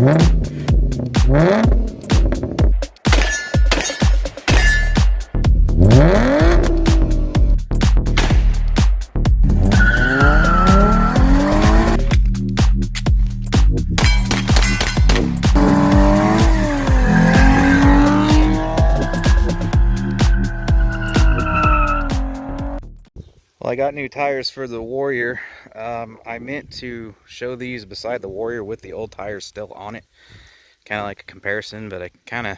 Well, I got new tires for the Warrior. I meant to show these beside the Warrior with the old tires still on it, kind of like a comparison, but I kind of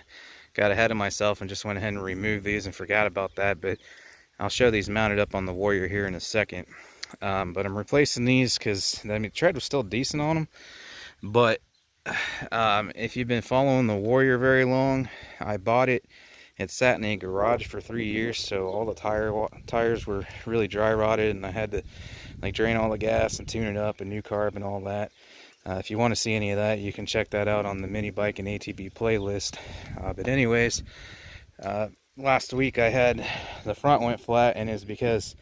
got ahead of myself and just went ahead and removed these and forgot about that. But I'll show these mounted up on the Warrior here in a second. But I'm replacing these because I mean the tread was still decent on them, but if you've been following the Warrior very long, I bought it. It sat in a garage for 3 years, so all the tires were really dry rotted, and I had to like drain all the gas and tune it up and new carb and all that. If you want to see any of that, you can check that out on the mini bike and ATV playlist. But anyways, last week I had the front went flat, and it's because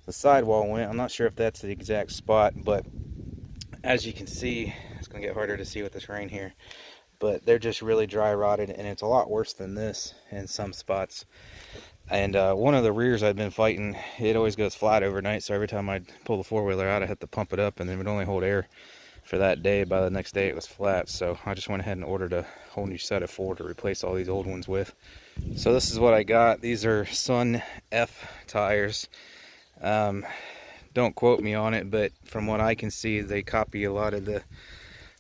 the sidewall went. I'm not sure if that's the exact spot, but as you can see, it's gonna get harder to see with this rain here, but they're just really dry rotted, and it's a lot worse than this in some spots. And one of the rears I'd been fighting, it always goes flat overnight, so every time I'd pull the four-wheeler out, I had to pump it up, and it would only hold air for that day. By the next day it was flat, so I just went ahead and ordered a whole new set of 4 to replace all these old ones with. So this is what I got. These are SunF tires. Don't quote me on it, but from what I can see, they copy a lot of the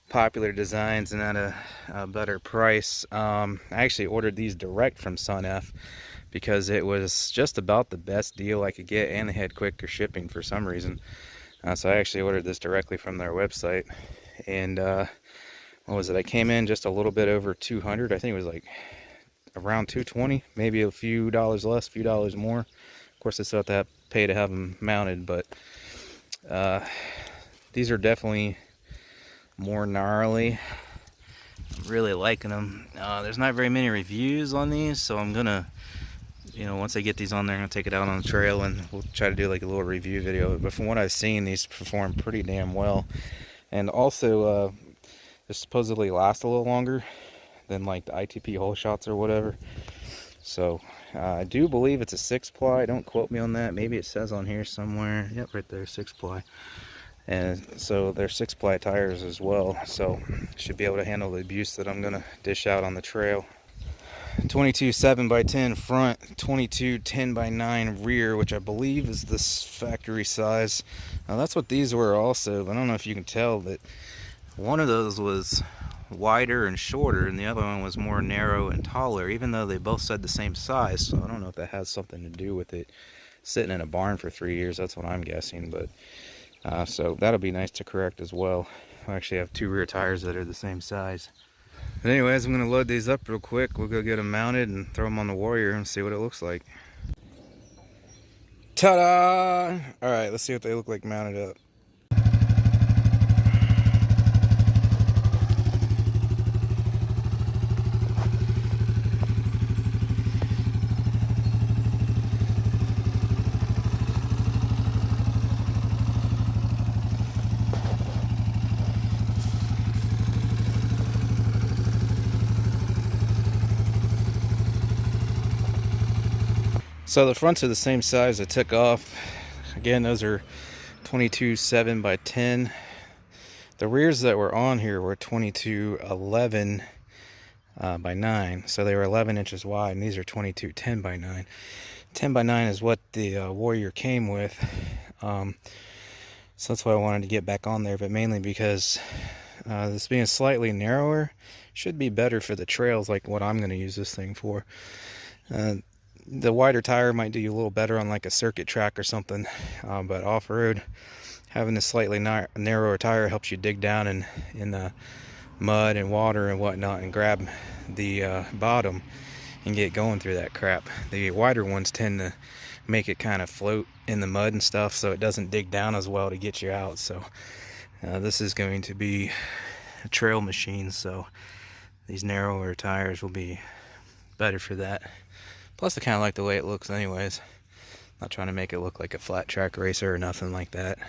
popular designs and at a better price. I actually ordered these direct from SunF because it was just about the best deal I could get, and they had quicker shipping for some reason. So I actually ordered this directly from their website, and what was it? I came in just a little bit over 200. I think it was like around 220, maybe a few dollars less, a few dollars more. Of course, I still have to pay to have them mounted, but these are definitely more gnarly. I'm really liking them. There's not very many reviews on these, so I'm gonna, once I get these on there, I'm gonna take it out on the trail and we'll try to do like a little review video. But from what I've seen, these perform pretty damn well, and also they supposedly last a little longer than like the ITP whole shots or whatever. So I do believe it's a 6-ply. Don't quote me on that. Maybe it says on here somewhere. Yep, right there, 6-ply. And so they're 6-ply tires as well, so should be able to handle the abuse that I'm gonna dish out on the trail. 22 7x10 front, 22 10x9 rear, which I believe is this factory size. Now that's what these were also, but I don't know if you can tell that one of those was wider and shorter and the other one was more narrow and taller, even though they both said the same size. So I don't know if that has something to do with it sitting in a barn for 3 years. That's what I'm guessing, but so that'll be nice to correct as well. I actually have 2 rear tires that are the same size. But anyways, I'm going to load these up real quick. We'll go get them mounted and throw them on the Warrior and see what it looks like. Ta-da! Alright, let's see what they look like mounted up. So the fronts are the same size I took off. Again, those are 22 7x10. The rears that were on here were 22 11 by 9, so they were 11 inches wide, and these are 22 10x9. 10x9 is what the Warrior came with, so that's why I wanted to get back on there, but mainly because this being slightly narrower should be better for the trails, like what I'm going to use this thing for. The wider tire might do you a little better on like a circuit track or something, but off-road, having a slightly narrower tire helps you dig down in the mud and water and whatnot and grab the bottom and get going through that crap. The wider ones tend to make it kind of float in the mud and stuff, so it doesn't dig down as well to get you out. So this is going to be a trail machine, so these narrower tires will be better for that. Plus, I kind of like the way it looks anyways. Not trying to make it look like a flat track racer or nothing like that.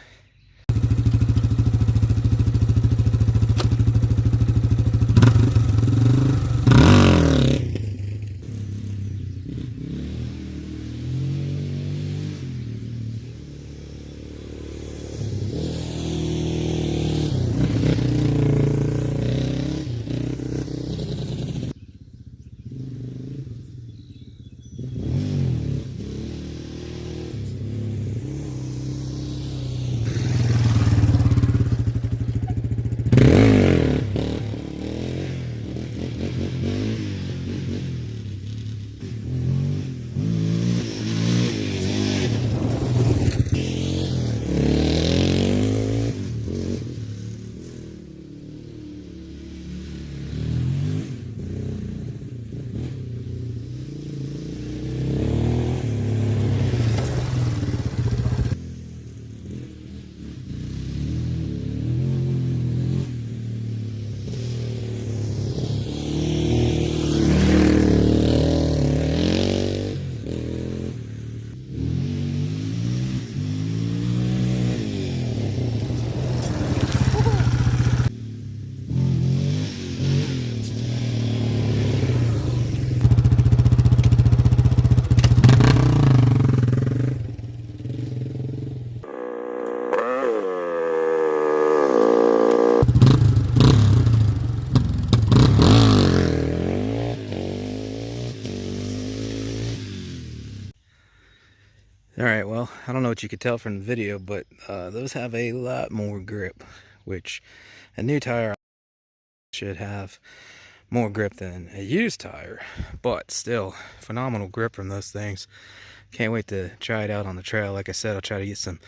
I don't know what you could tell from the video, but those have a lot more grip, which a new tire should have more grip than a used tire, but still phenomenal grip from those things. Can't wait to try it out on the trail. Like I said, I'll try to get some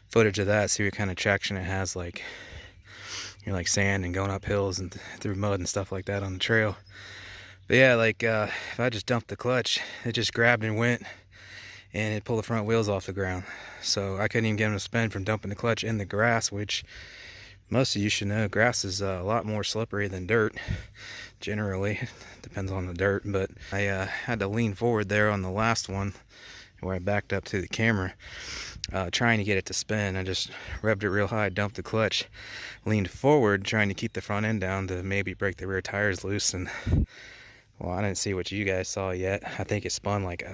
footage of that, see what kind of traction it has, like like sand and going up hills and through mud and stuff like that on the trail. But yeah, like if I just dumped the clutch, it just grabbed and went, and it pulled the front wheels off the ground. So I couldn't even get them to spin from dumping the clutch in the grass, which most of you should know grass is a lot more slippery than dirt. Generally, depends on the dirt. But I had to lean forward there on the last one where I backed up to the camera, trying to get it to spin. I just revved it real high, dumped the clutch, leaned forward, trying to keep the front end down to maybe break the rear tires loose. And well, I didn't see what you guys saw yet. I think it spun like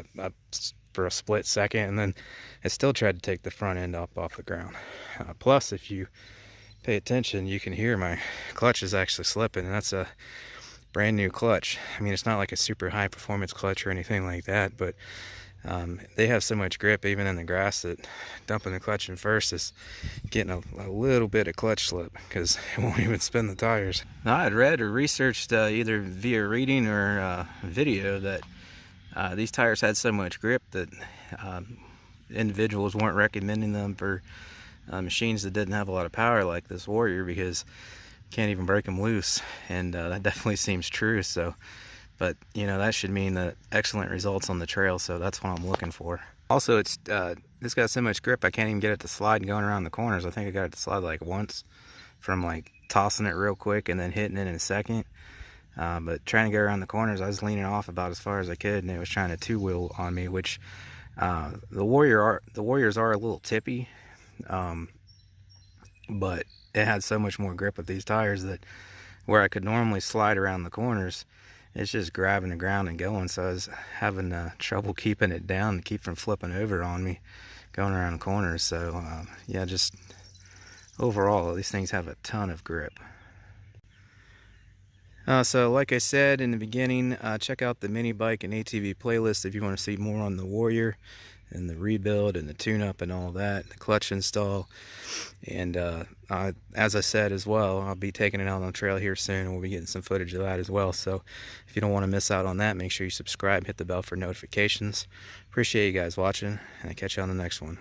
for a split second, and then it still tried to take the front end up off the ground. Plus, if you pay attention, you can hear my clutch is actually slipping, and that's a brand new clutch. I mean, it's not like a super high performance clutch or anything like that, but they have so much grip even in the grass that dumping the clutch in first is getting a little bit of clutch slip because it won't even spin the tires. Now, I had read or researched either via reading or video that these tires had so much grip that individuals weren't recommending them for machines that didn't have a lot of power like this Warrior, because you can't even break them loose, and that definitely seems true. So, but you know, that should mean that excellent results on the trail, so that's what I'm looking for. Also, it's got so much grip I can't even get it to slide going around the corners. I think I got it to slide like once from like tossing it real quick and then hitting it in a second. But trying to go around the corners, I was leaning off about as far as I could, and it was trying to two-wheel on me, which the Warriors are a little tippy, but it had so much more grip with these tires that where I could normally slide around the corners, it's just grabbing the ground and going. So I was having trouble keeping it down to keep from flipping over on me going around corners. So yeah, just overall, these things have a ton of grip. So like I said in the beginning, check out the mini bike and ATV playlist if you want to see more on the Warrior and the rebuild and the tune-up and all that, the clutch install. And as I said as well, I'll be taking it out on the trail here soon, and we'll be getting some footage of that as well. So if you don't want to miss out on that, make sure you subscribe, hit the bell for notifications. Appreciate you guys watching, and I'll catch you on the next one.